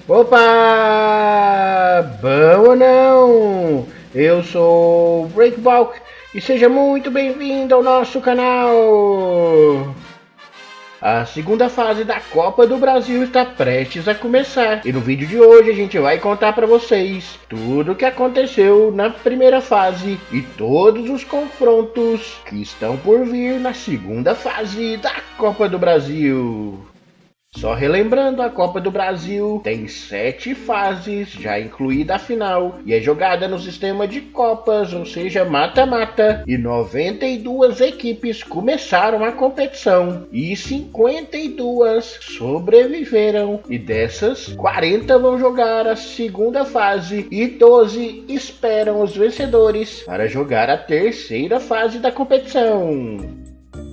Opa! Bom ou não? Eu sou o Breakbalk e seja muito bem-vindo ao nosso canal! A segunda fase da Copa do Brasil está prestes a começar e no vídeo de hoje a gente vai contar para vocês tudo o que aconteceu na primeira fase e todos os confrontos que estão por vir na segunda fase da Copa do Brasil. Só relembrando, a Copa do Brasil tem 7 fases, já incluída a final, e é jogada no sistema de copas, ou seja, mata-mata, e 92 equipes começaram a competição, e 52 sobreviveram, e dessas, 40 vão jogar a segunda fase, e 12 esperam os vencedores para jogar a terceira fase da competição.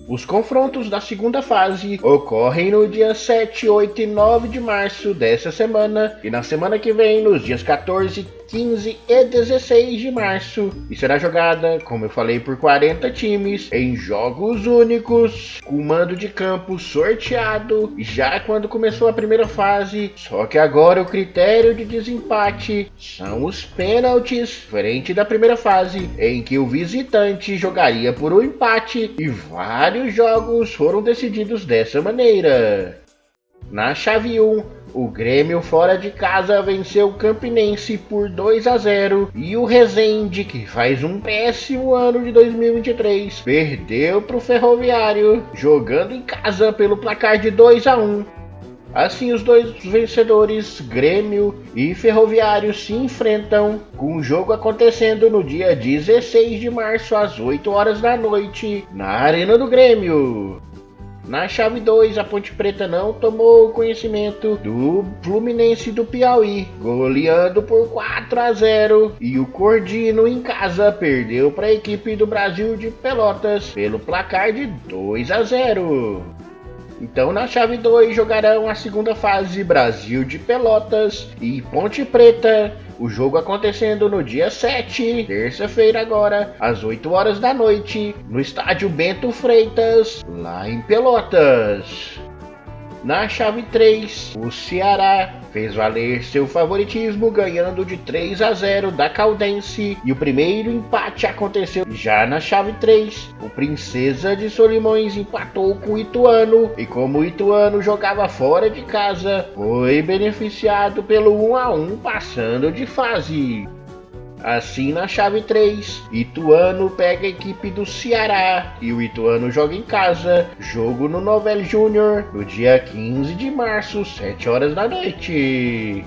Os confrontos da segunda fase ocorrem no dia 7, 8 e 9 de março dessa semana e na semana que vem nos dias 14, 15 e 16 de março e será jogada, como eu falei, por 40 times em jogos únicos, com mando de campo sorteado já quando começou a primeira fase, só que agora o critério de desempate são os pênaltis, diferente da primeira fase, em que o visitante jogaria por um empate e vários jogos foram decididos dessa maneira. Na chave 1, o Grêmio fora de casa venceu o Campinense por 2-0 e o Resende, que faz um péssimo ano de 2023, perdeu para o Ferroviário jogando em casa pelo placar de 2-1. Assim, os dois vencedores, Grêmio e Ferroviário, se enfrentam, com o jogo acontecendo no dia 16 de março às 8 horas da noite na Arena do Grêmio. Na chave 2, a Ponte Preta não tomou conhecimento do Fluminense do Piauí, goleando por 4-0, e o Cordino em casa perdeu para a equipe do Brasil de Pelotas pelo placar de 2-0. Então na chave 2 jogarão a segunda fase Brasil de Pelotas e Ponte Preta, o jogo acontecendo no dia 7, terça-feira agora, às 8 horas da noite, no estádio Bento Freitas, lá em Pelotas. Na chave 3, o Ceará fez valer seu favoritismo ganhando de 3-0 da Caldense e o primeiro empate aconteceu já na chave 3. O Princesa de Solimões empatou com o Ituano e como o Ituano jogava fora de casa, foi beneficiado pelo 1-1 passando de fase. Assim, na chave 3, Ituano pega a equipe do Ceará e o Ituano joga em casa, jogo no Novel Júnior, no dia 15 de março, 7 horas da noite.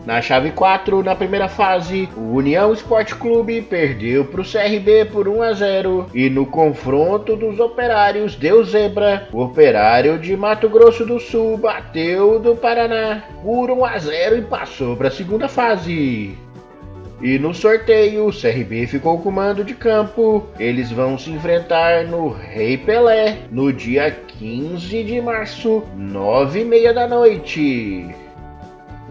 Na chave 4, na primeira fase, o União Esporte Clube perdeu para o CRB por 1-0 e no confronto dos operários deu zebra. O Operário de Mato Grosso do Sul bateu do Paraná por 1-0 e passou para a segunda fase. E no sorteio, o CRB ficou com o mando de campo. Eles vão se enfrentar no Rei Pelé no dia 15 de março, 9h30 da noite.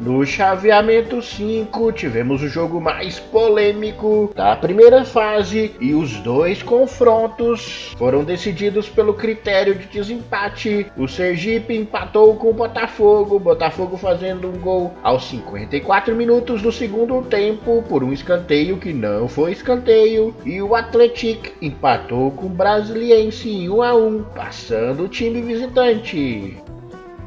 No chaveamento 5, tivemos o jogo mais polêmico da primeira fase e os dois confrontos foram decididos pelo critério de desempate. O Sergipe empatou com o Botafogo fazendo um gol aos 54 minutos do segundo tempo por um escanteio que não foi escanteio, e o Atlético empatou com o Brasiliense em 1-1, passando o time visitante.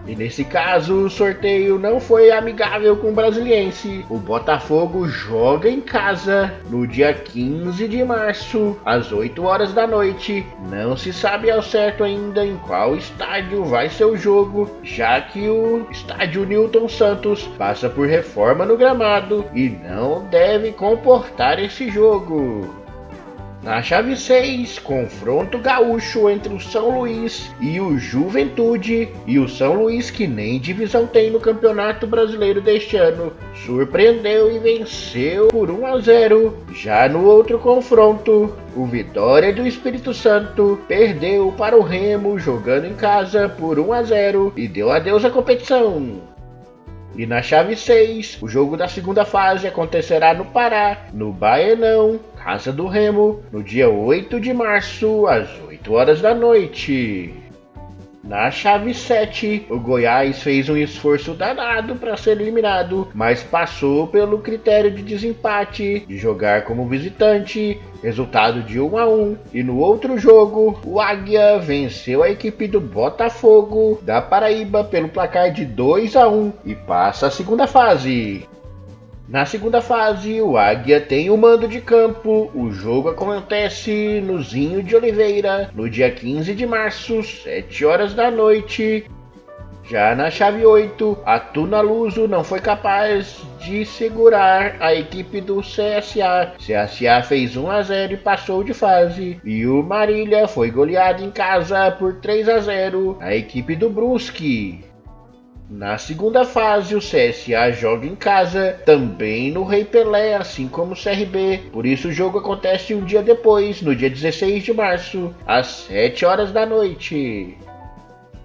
E nesse caso, o sorteio não foi amigável com o Brasiliense. O Botafogo joga em casa no dia 15 de março, às 8 horas da noite. Não se sabe ao certo ainda em qual estádio vai ser o jogo, já que o estádio Newton Santos passa por reforma no gramado e não deve comportar esse jogo. Na chave 6, confronto gaúcho entre o São Luís e o Juventude, e o São Luís, que nem divisão tem no Campeonato Brasileiro deste ano, surpreendeu e venceu por 1-0. Já no outro confronto, o Vitória do Espírito Santo perdeu para o Remo jogando em casa por 1-0 e deu adeus à competição. E na chave 6, o jogo da segunda fase acontecerá no Pará, no Baenão, Casa do Remo, no dia 8 de março, às 8 horas da noite. Na chave 7, o Goiás fez um esforço danado para ser eliminado, mas passou pelo critério de desempate, de jogar como visitante, resultado de 1-1. E no outro jogo, o Águia venceu a equipe do Botafogo da Paraíba pelo placar de 2-1 e passa a segunda fase. Na segunda fase, o Águia tem o mando de campo. O jogo acontece no Zinho de Oliveira, no dia 15 de março, 7 horas da noite. Já na chave 8, a Tuna Luso não foi capaz de segurar a equipe do CSA. CSA fez 1-0 e passou de fase. E o Marília foi goleado em casa por 3-0, a equipe do Brusque. Na segunda fase, o CSA joga em casa, também no Rei Pelé, assim como o CRB. Por isso o jogo acontece um dia depois, no dia 16 de março, às 7 horas da noite.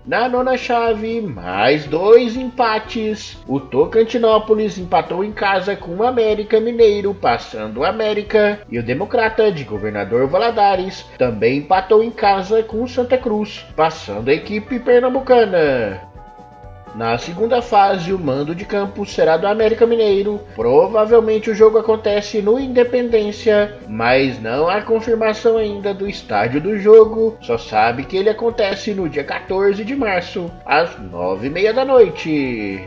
Na nona chave, mais 2 empates. O Tocantinópolis empatou em casa com o América Mineiro, passando o América. E o Democrata de Governador Valadares também empatou em casa com o Santa Cruz, passando a equipe pernambucana. Na segunda fase, o mando de campo será do América Mineiro. Provavelmente o jogo acontece no Independência, mas não há confirmação ainda do estádio do jogo. Só sabe que ele acontece no dia 14 de março, às 9h30 da noite.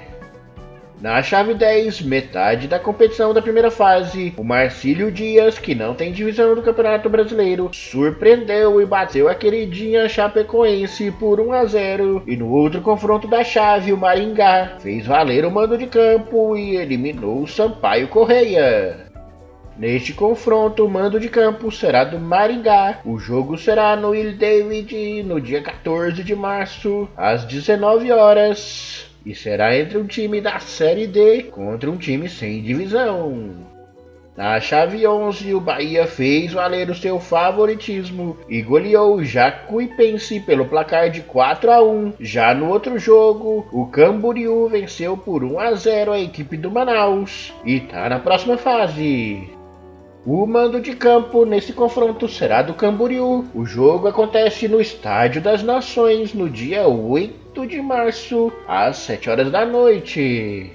Na chave 10, metade da competição da primeira fase, o Marcílio Dias, que não tem divisão do Campeonato Brasileiro, surpreendeu e bateu a queridinha Chapecoense por 1-0. E no outro confronto da chave, o Maringá fez valer o mando de campo e eliminou o Sampaio Correia. Neste confronto, o mando de campo será do Maringá. O jogo será no Will David no dia 14 de março, às 19 horas. E será entre um time da Série D contra um time sem divisão. Na chave 11, o Bahia fez valer o seu favoritismo e goleou o Jacuipense pelo placar de 4-1. Já no outro jogo, o Camboriú venceu por 1-0 a equipe do Manaus e está na próxima fase. O mando de campo nesse confronto será do Camboriú. O jogo acontece no Estádio das Nações no dia 8 de março, às 7 horas da noite.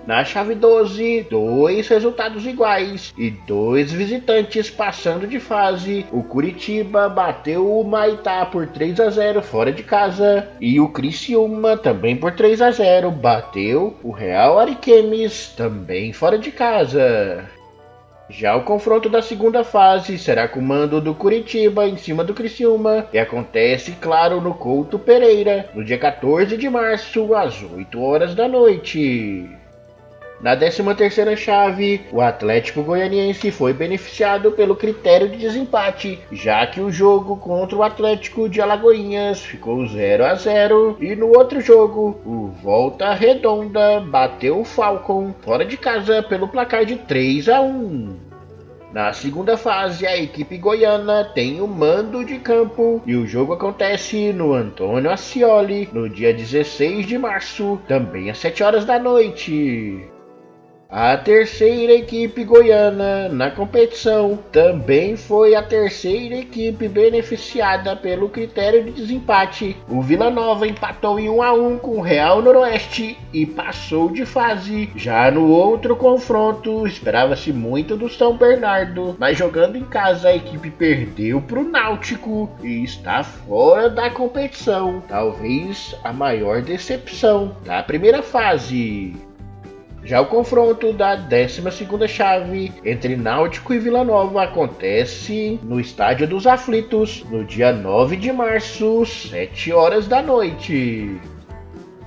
Na chave 12, 2 resultados iguais e 2 visitantes passando de fase. O Curitiba bateu o Maitá por 3-0 fora de casa e o Criciúma também por 3-0 bateu o Real Ariquemes também fora de casa. Já o confronto da segunda fase será com o mando do Curitiba em cima do Criciúma e acontece, claro, no Couto Pereira, no dia 14 de março, às 8 horas da noite. Na 13ª chave, o Atlético Goianiense foi beneficiado pelo critério de desempate, já que o jogo contra o Atlético de Alagoinhas ficou 0-0 e no outro jogo, o Volta Redonda bateu o Falcon fora de casa pelo placar de 3-1. Na segunda fase, a equipe goiana tem o mando de campo e o jogo acontece no Antônio Ascioli no dia 16 de março, também às 7 horas da noite. A terceira equipe goiana na competição também foi a terceira equipe beneficiada pelo critério de desempate. O Vila Nova empatou em 1-1 com o Real Noroeste e passou de fase. Já no outro confronto, esperava-se muito do São Bernardo, mas jogando em casa a equipe perdeu para o Náutico e está fora da competição. Talvez a maior decepção da primeira fase. Já o confronto da 12ª chave entre Náutico e Vila Nova acontece no Estádio dos Aflitos no dia 9 de março, 7 horas da noite.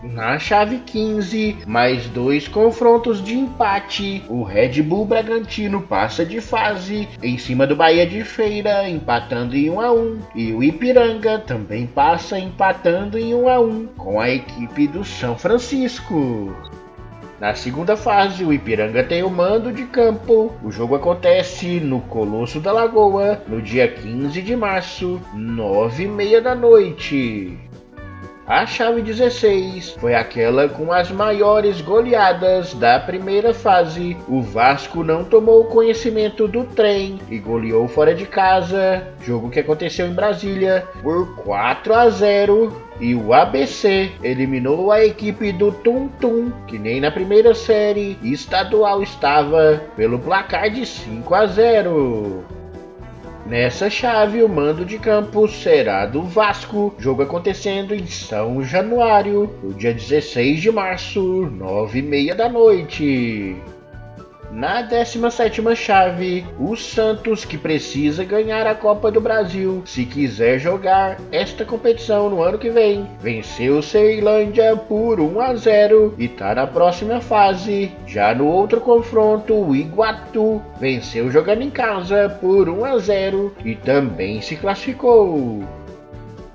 Na chave 15, mais 2 confrontos de empate. O Red Bull Bragantino passa de fase em cima do Bahia de Feira, empatando em 1-1. E o Ipiranga também passa empatando em 1-1 com a equipe do São Francisco. Na segunda fase, o Ipiranga tem o mando de campo. O jogo acontece no Colosso da Lagoa, no dia 15 de março, 9h30 da noite. A chave 16 foi aquela com as maiores goleadas da primeira fase. O Vasco não tomou conhecimento do trem e goleou fora de casa, jogo que aconteceu em Brasília, por 4-0. E o ABC eliminou a equipe do Tum Tum, que nem na primeira série estadual estava, pelo placar de 5-0. Nessa chave, o mando de campo será do Vasco, jogo acontecendo em São Januário, no dia 16 de março, 9h30 da noite. Na 17ª chave, o Santos, que precisa ganhar a Copa do Brasil se quiser jogar esta competição no ano que vem, venceu o Ceilândia por 1-0 e está na próxima fase. Já no outro confronto, o Iguatu venceu jogando em casa por 1-0 e também se classificou.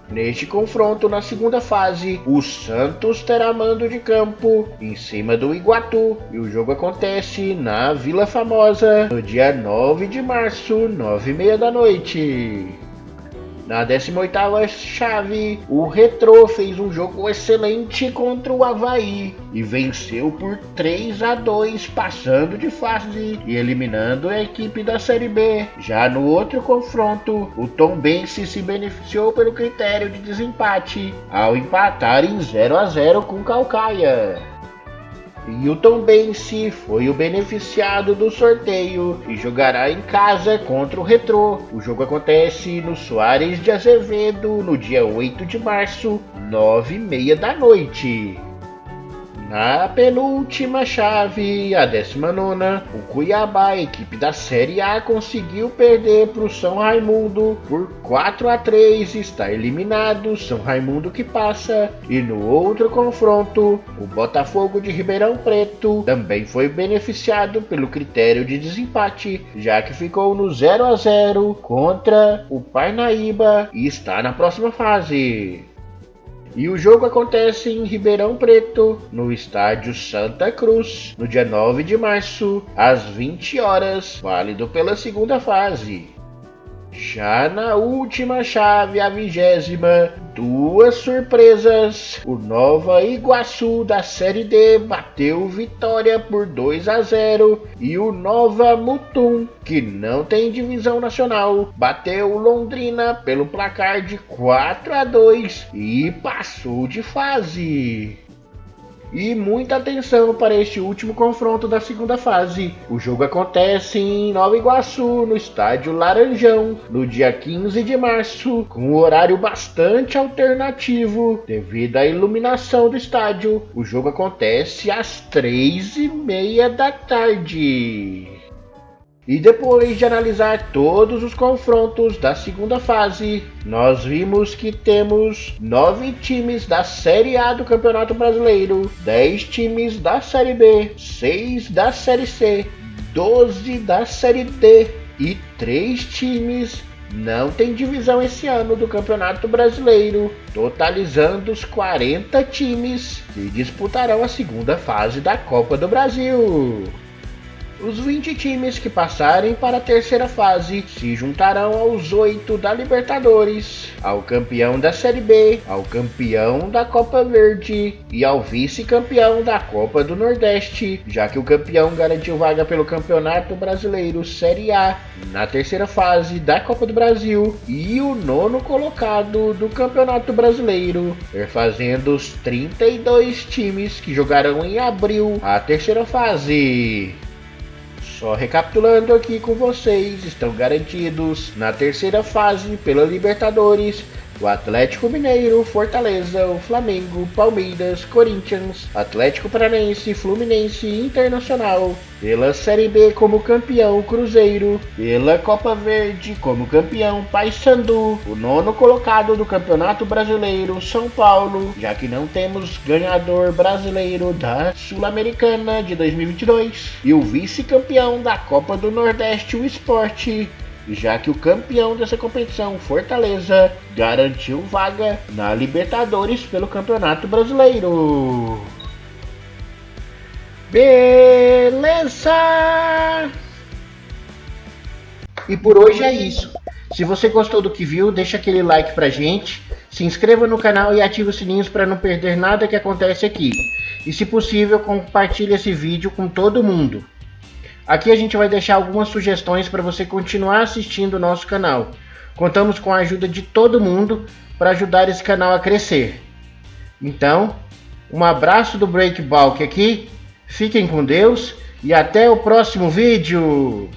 Neste confronto, na segunda fase, o Santos terá mando de campo em cima do Iguatu e o jogo acontece na Vila Famosa no dia 9 de março, 9h30 da noite. Na 18ª chave, o Retrô fez um jogo excelente contra o Avaí e venceu por 3-2, passando de fase e eliminando a equipe da Série B. Já no outro confronto, o Tombense se beneficiou pelo critério de desempate ao empatar em 0-0 com o Caucaia. E o Tombense foi o beneficiado do sorteio e jogará em casa contra o Retrô. O jogo acontece no Soares de Azevedo no dia 8 de março, 9h30 da noite. Na penúltima chave, a 19ª, o Cuiabá, equipe da Série A, conseguiu perder para o São Raimundo por 4-3, está eliminado, São Raimundo que passa. E no outro confronto, o Botafogo de Ribeirão Preto também foi beneficiado pelo critério de desempate, já que ficou no 0-0 contra o Parnaíba e está na próxima fase. E o jogo acontece em Ribeirão Preto, no estádio Santa Cruz, no dia 9 de março, às 20 horas, válido pela segunda fase. Já na última chave, a 20ª, duas surpresas. O Nova Iguaçu da Série D bateu Vitória por 2-0 e o Nova Mutum, que não tem divisão nacional, bateu Londrina pelo placar de 4-2 e passou de fase. E muita atenção para este último confronto da segunda fase. O jogo acontece em Nova Iguaçu, no estádio Laranjão, no dia 15 de março, com um horário bastante alternativo devido à iluminação do estádio. O jogo acontece às 3h30 da tarde. E depois de analisar todos os confrontos da segunda fase, nós vimos que temos 9 times da Série A do Campeonato Brasileiro, 10 times da Série B, 6 da Série C, 12 da Série D e 3 times não tem divisão esse ano do Campeonato Brasileiro, totalizando os 40 times que disputarão a segunda fase da Copa do Brasil. Os 20 times que passarem para a terceira fase se juntarão aos 8 da Libertadores, ao campeão da Série B, ao campeão da Copa Verde e ao vice-campeão da Copa do Nordeste, já que o campeão garantiu vaga pelo Campeonato Brasileiro Série A na terceira fase da Copa do Brasil e o 9º colocado do Campeonato Brasileiro, fazendo os 32 times que jogarão em abril a terceira fase. Só recapitulando aqui com vocês, estão garantidos na terceira fase pela Libertadores o Atlético Mineiro, Fortaleza, o Flamengo, Palmeiras, Corinthians, Atlético Paranaense, Fluminense e Internacional. Pela Série B como campeão Cruzeiro, pela Copa Verde como campeão Paysandu, o 9º colocado do Campeonato Brasileiro São Paulo, já que não temos ganhador brasileiro da Sul-Americana de 2022, e o vice-campeão da Copa do Nordeste, o Sport, já que o campeão dessa competição, Fortaleza, garantiu vaga na Libertadores pelo Campeonato Brasileiro. Beleza! E por hoje é isso. Se você gostou do que viu, deixa aquele like pra gente. Se inscreva no canal e ative os sininhos para não perder nada que acontece aqui. E se possível, compartilhe esse vídeo com todo mundo. Aqui a gente vai deixar algumas sugestões para você continuar assistindo o nosso canal. Contamos com a ajuda de todo mundo para ajudar esse canal a crescer. Então, um abraço do BreakBalk aqui, fiquem com Deus e até o próximo vídeo!